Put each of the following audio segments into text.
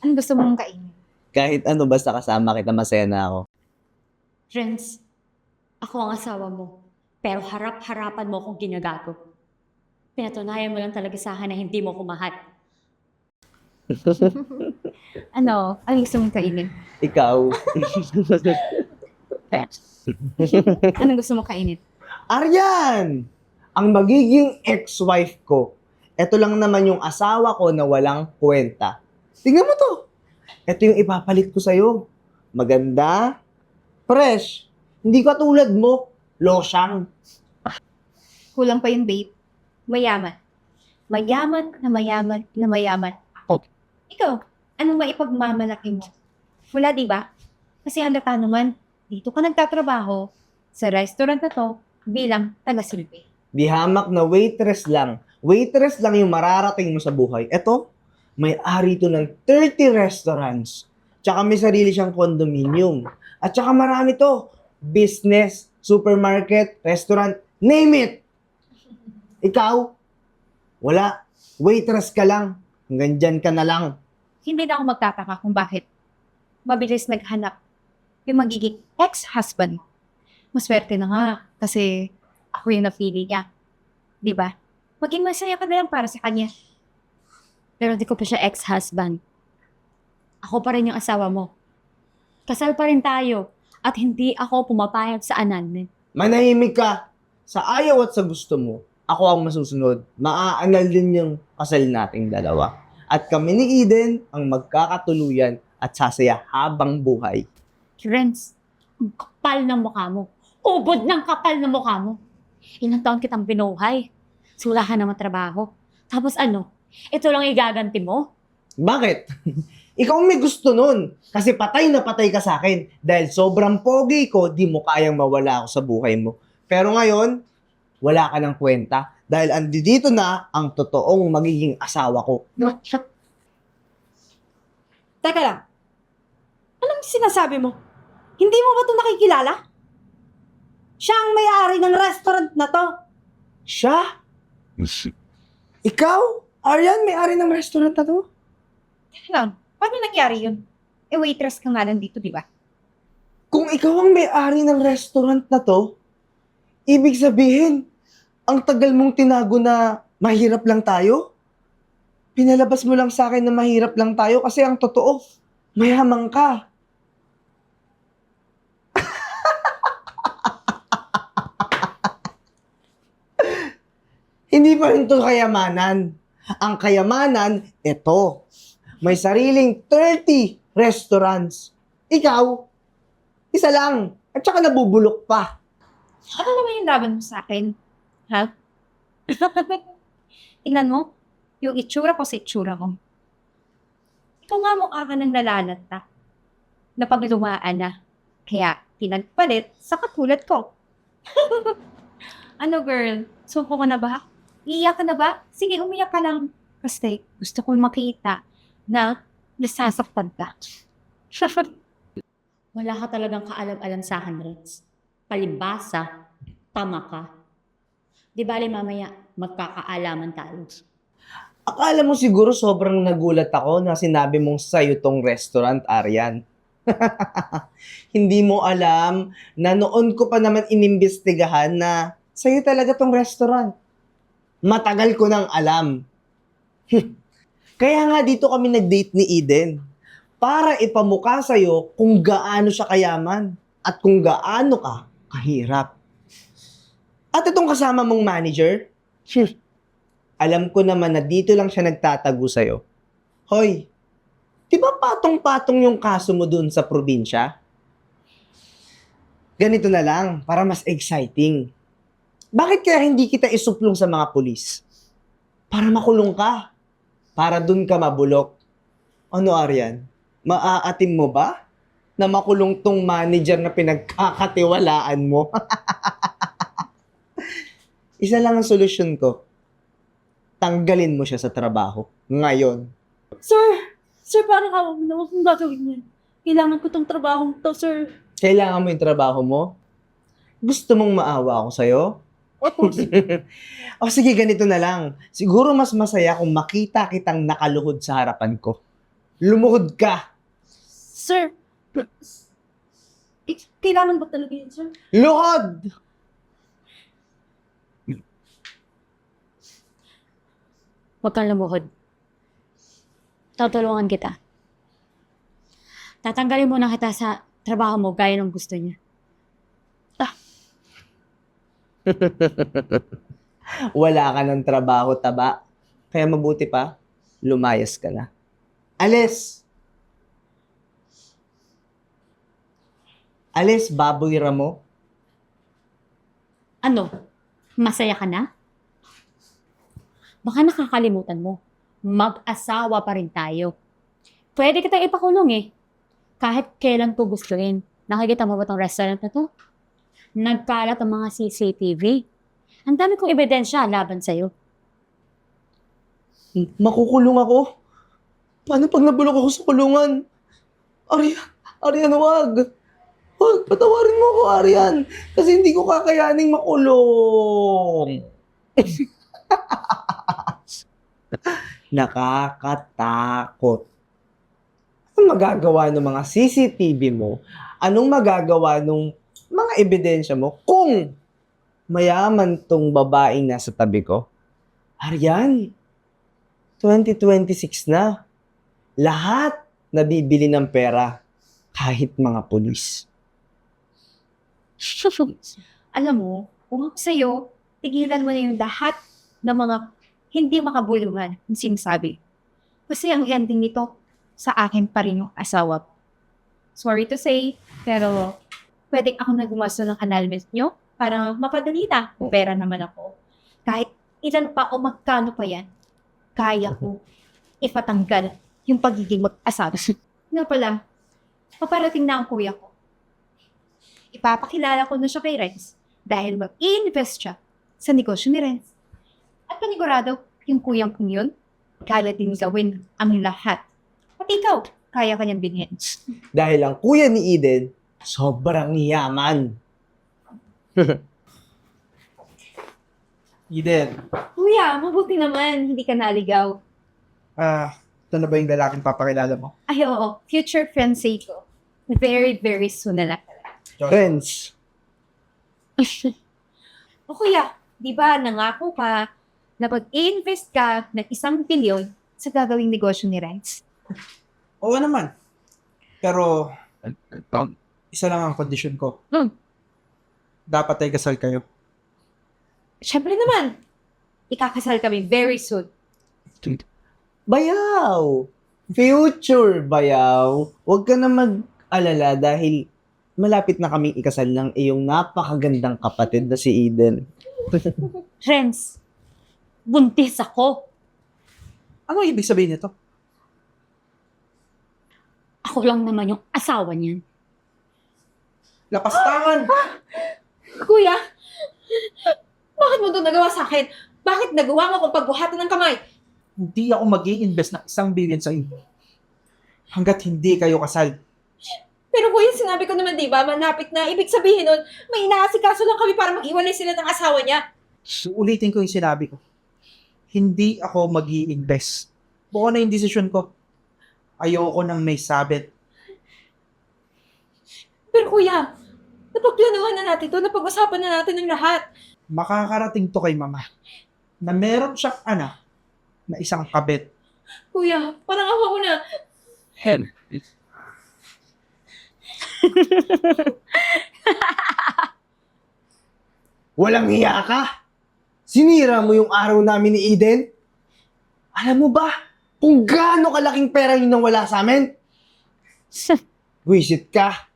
Ano gusto mong kainin? Kahit ano, basta kasama kita, masaya na ako. Friends, ako ang asawa mo. Pero harap-harapan mo akong ginagago. Pinatunayan mo lang talaga sa akin na hindi mo ko mahal. Ano gusto mong kainin? Ikaw. Anong gusto mong kainin? Aryan! Ang magiging ex-wife ko. Ito lang naman yung asawa ko na walang kwenta. Tingnan mo to. Ito yung ipapalit ko sa'yo. Maganda, fresh. Hindi ka tulad mo, losyang. Kulang pa yun, babe. Mayaman. Mayaman na mayaman na mayaman. Ako. Ikaw, anong maipagmamalaki mo? Wala, di ba? Kasi halata naman, dito ka nagtatrabaho sa restaurant na to bilang taga-silbi. Di hamak na waitress lang. Waitress lang yung mararating mo sa buhay. Eto, may-ari to ng 30 restaurants. Tsaka may sarili siyang condominium. At tsaka marami to. Business, supermarket, restaurant, name it! Ikaw, wala. Waitress ka lang. Hanggang dyan ka na lang. Hindi na ako magtataka kung bakit mabilis naghanap yung magiging ex-husband. Maswerte na nga kasi ako yung napili niya. Di ba? Maging masaya ka na lang para sa kanya. Pero di ko pa siya ex-husband. Ako pa rin yung asawa mo. Kasal pa rin tayo. At hindi ako pumapayag sa annulment. Manahimik ka. Sa ayaw at sa gusto mo, ako ang masusunod. Maaanal din yung kasal nating dalawa. At kami ni Eden ang magkakatuluyan at sasaya habang buhay. Friends, ang kapal ng mukha mo. Ubod ng kapal ng mukha mo. Ilang taon kitang binuhay. Wala ka naman trabaho. Tapos ano? Ito lang igaganti mo? Bakit? Ikaw ang may gusto nun. Kasi patay na patay ka sa akin. Dahil sobrang pogi ko, di mo kayang mawala ako sa buhay mo. Pero ngayon, wala ka ng kwenta. Dahil andito na ang totoong magiging asawa ko. Teka lang. Anong sinasabi mo? Hindi mo ba ito nakikilala? Siya ang may-ari ng restaurant na to. Siya? Ikaw? Aryan, may-ari ng restaurant na to? Teka lang, paano nangyari yun? Waitress ka nga lang dito, di ba? Kung ikaw ang may-ari ng restaurant na to, ibig sabihin, ang tagal mong tinago na mahirap lang tayo? Pinalabas mo lang sa akin na mahirap lang tayo kasi ang totoo, mayaman ka. Hindi pa rin to kayamanan. Ang kayamanan, ito. May sariling 30 restaurants. Ikaw, isa lang. At saka nabubulok pa. Ano naman yung laban mo sa akin? Ha? Tingnan mo, yung itsura ko sa itsura mo. Ikaw nga mukha ka ng nalalata. Napaglumaan na. Kaya, pinagpalit sa katulad ko. Ano girl? Suko ka na ba? Iiyak ka na ba? Sige, umiyak ka lang. Kasi gusto kong makita na nasasaktan ka. Wala ka talagang kaalam-alam sa akin, Rex. Palibasa, tama ka. Di bali mamaya, magkakaalaman tayo. Akala mo siguro sobrang nagulat ako na sinabi mong sa'yo tong restaurant, Aryan. Hindi mo alam na noon ko pa naman inimbestigahan na sa'yo talaga tong restaurant. Matagal ko nang alam. Kaya nga dito kami nag-date ni Eden para ipamukha sa'yo kung gaano siya kayaman at kung gaano ka kahirap. At itong kasama mong manager, alam ko naman na dito lang siya nagtatago sa'yo. Hoy, di ba patong-patong yung kaso mo dun sa probinsya? Ganito na lang, para mas exciting. Bakit kaya hindi kita isuplong sa mga pulis? Para makulong ka. Para dun ka mabulok. Ano, Aryan? Maaatim mo ba na makulong tong manager na pinagkakatiwalaan mo? Isa lang ang solusyon ko. Tanggalin mo siya sa trabaho. Ngayon. Sir, parang ako na akong gagawin niya. Kailangan ko tong trabaho to, sir. Kailangan mo yung trabaho mo? Gusto mong maawa ako sa'yo? O sige, ganito na lang. Siguro mas masaya kung makita kitang nakaluhod sa harapan ko. Lumuhod ka. Sir, kailangan ba talaga yun, sir? Luhod! Huwag kang lumuhod. Tutulungan kita. Tatanggalin muna kita sa trabaho mo gaya ng gusto niya. Wala ka ng trabaho, taba. Kaya mabuti pa, lumayas ka na. Alis! Alis, baboy ramo. Ano? Masaya ka na? Baka nakakalimutan mo. Mag-asawa pa rin tayo. Pwede kitang ipakulong eh. Kahit kailan ko gustuin. Nakikita mo ba tong restaurant na to? Nagkalat ang mga CCTV. Ang dami kong ebidensya laban sa'yo. Makukulong ako. Paano pag nabulok ako sa kulungan? Arian, wag. Wag, patawarin mo ako, Arian. Kasi hindi ko kakayaning makulong. Nakakatakot. Anong magagawa ng mga CCTV mo? Anong magagawa ng mga ebidensya mo kung mayaman tong babaeng nasa tabi ko? Arian, 2026 na. Lahat nabibili ng pera, kahit mga pulis. Alam mo, kung ako sa'yo, tigilan mo na yung lahat ng mga hindi makabuluhan yung sinasabi. Kasi ang ending nito, sa akin pa rin yung asawa ko. Sorry to say, pero pwedeng ako na gumasto ng annulment nyo para mapadali na. Pera naman ako. Kahit ilan pa o magkano pa yan, kaya ko ipatanggal yung pagiging mag-asawa. Nga pala, paparating na ang kuya ko. Ipapakilala ko na siya kay Renz dahil mag-i-invest siya sa negosyo ni Renz. At panigurado, yung kuyang kong yun, kaya din gawin ang lahat. Pati ikaw, kaya kanyang binhin. Dahil ang kuya ni Eden, sobrang yaman. Eden, Kuya, mabuti naman, hindi ka naligaw. ito na ba yung lalaking papakilala mo? Ay, oo, future fiancé ko. Very, very soon na lang. Friends, O kuya, di ba nangako ka na pag-i-invest ka ng 1 bilyon sa gagawing negosyo ni Renz? Oo naman. Pero, isa lang ang kondisyon ko. Dapat ay kasal kayo. Siyempre naman, ikakasal kami very soon. bayaw! Future bayaw! Huwag ka na mag-alala dahil malapit na kaming ikasal ng iyong napakagandang kapatid na si Eden. Renz, buntis ako. Ano ibig sabihin nito? Ako lang naman yung asawa niyan. Lapastangan! Kuya, bakit mo ito nagawa sa akin? Bakit nagawa mo kung pagbuhatan ng kamay? Hindi ako mag-i-invest ng 1 billion sa inyo. Hanggat hindi kayo kasal. Pero kuya, sinabi ko naman, di ba, manapit na. Ibig sabihin nun, may inaasikaso lang kami para maghiwalay sila ng asawa niya. So, ulitin ko yung sinabi ko. Hindi ako mag-i-invest. Buo na yung desisyon ko. Ayoko nang may sabit. Pero kuya, napagplanuhan na natin to, napag-usapan na natin ng lahat. Makakarating to kay mama na meron siyang anak na isang kabit. Kuya, parang awa ko na. Walang hiya ka! Sinira mo yung araw namin ni Eden? Alam mo ba kung gaano kalaking pera yung nawala sa amin? Wisit ka!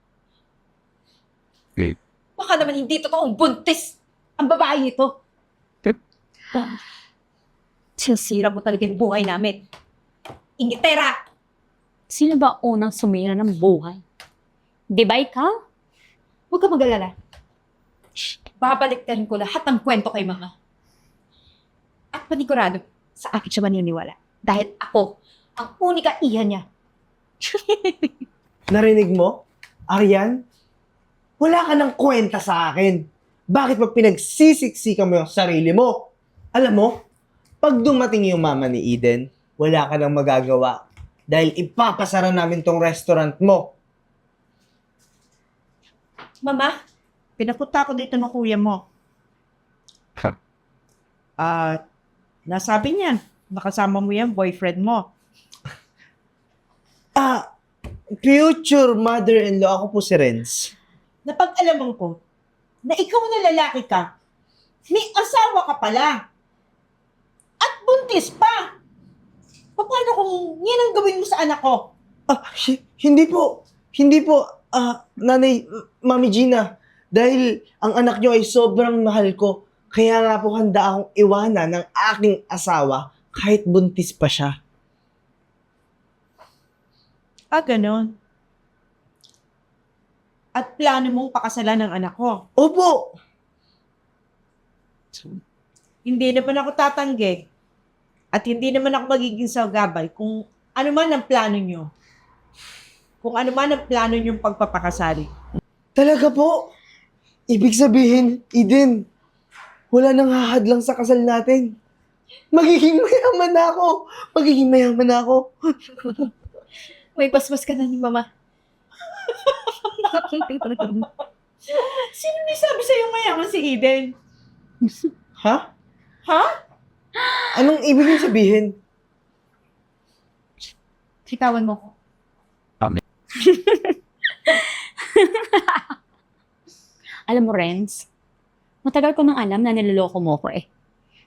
Baka naman hindi totoong buntis ang babae ito. Sinsira mo talaga yung buhay namin. Ingitera! Sino ba unang sumira ng buhay? Di ba ikaw? Huwag ka mag-alala. Babaliktarin ko lahat ng kwento kay mama. At panigurado, sa akin siya maniniwala. Dahil ako, ang unika iyan niya. Narinig mo? Arian? Wala ka ng kwenta sa akin. Bakit pa pinagsisiksikan mo yung sarili mo? Alam mo, pag dumating yung mama ni Eden, wala ka nang magagawa dahil ipapasara namin tong restaurant mo. Mama, pinapunta ako dito ng kuya mo. Nasabi niya, nakasama mo yan, boyfriend mo. Future mother-in-law, ako po si Renz. Napag-alaman ko na ikaw na lalaki ka, may asawa ka pala. At buntis pa. Paano kung yan ang gawin mo sa anak ko? Hindi po. Hindi po, Nanay, Mami Gina. Dahil ang anak niyo ay sobrang mahal ko. Kaya nga po handa akong iwanan ng aking asawa kahit buntis pa siya. Ganon. At plano mong pakasalan ng anak ko. Opo! Hindi naman ako tatanggi. At hindi naman ako magiging sagabal kung ano man ang plano nyo. Kung ano man ang plano nyong pagpapakasali. Talaga po? Ibig sabihin, Eden, wala nang hahadlang sa kasal natin. Magiging mayaman na ako. Magiging mayaman na ako. May paspas ka na ni mama. Sino may sabi sa'yo mayaman si Eden? Ha? Ha? Anong ibig mong sabihin? Sitawan mo ko. Alam mo, Renz, matagal ko nang alam na niloloko mo ko eh.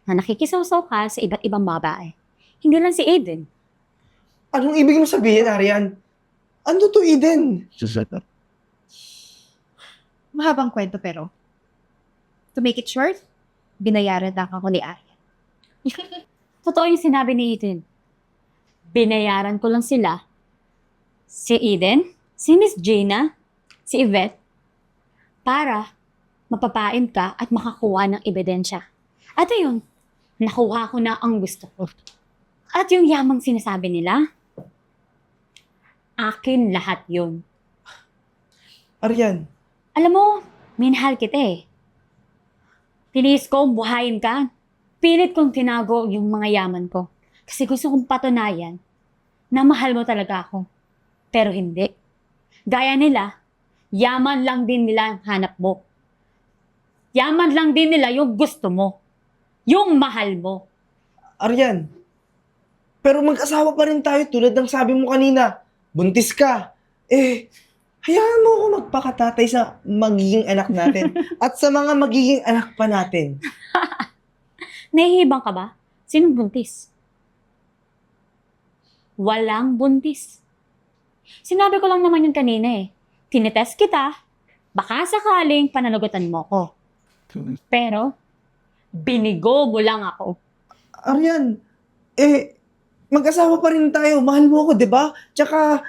Na nakikisawsaw ka sa iba't ibang babae. Hindi lang si Aiden. Anong ibig mong sabihin, Arian? Ano to, Eden? Mahabang kwento pero, to make it short, binayaran lang ako ni Arya. Totoo yung sinabi ni Eden. Binayaran ko lang sila. Si Eden, si Miss Gina, si Yvette, para mapapain ka at makakuha ng ebidensya. At ayun, nakuha ko na ang gusto ko. At yung yamang sinasabi nila, akin lahat yun. Arian, Alam mo, minahal kita eh. Tiniis ko buhayin ka. Pilit kong tinago yung mga yaman ko. Kasi gusto kong patunayan na mahal mo talaga ako. Pero hindi. Gaya nila, yaman lang din nila ang hanap mo. Yaman lang din nila yung gusto mo. Yung mahal mo. Arian, pero mag-asawa pa rin tayo tulad ng sabi mo kanina. Buntis ka. Hayaan mo ako magpakatatay sa magiging anak natin at sa mga magiging anak pa natin. Nahihibang ka ba? Sinong buntis? Walang buntis. Sinabi ko lang naman yun kanina eh. Tinetest kita, baka sakaling pananagutan mo ko. Pero, binigo mo lang ako. Arian, mag-asawa pa rin tayo. Mahal mo ako, di ba? Tsaka,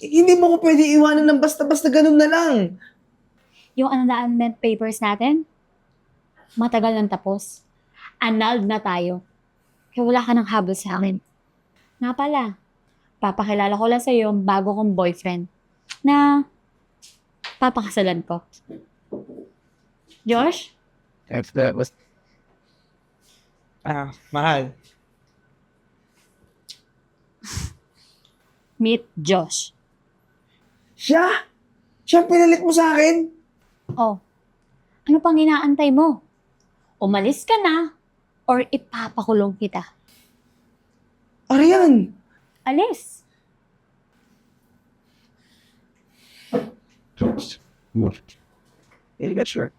hindi mo ko pwede iwanan ng basta-basta ganun na lang. Yung annulment papers natin, matagal nang tapos. Annulled na tayo. Kaya wala ka nang habol sa akin. Nga pala, papakilala ko lang sa'yo yung bago kong boyfriend na papakasalan ko. Josh? Mahal. Meet Josh. Siya? Siya ang pinalit mo sa akin? Oh, ano pang inaantay mo? Umalis ka na or ipapakulong kita? Arian! Alis. Really good shirt.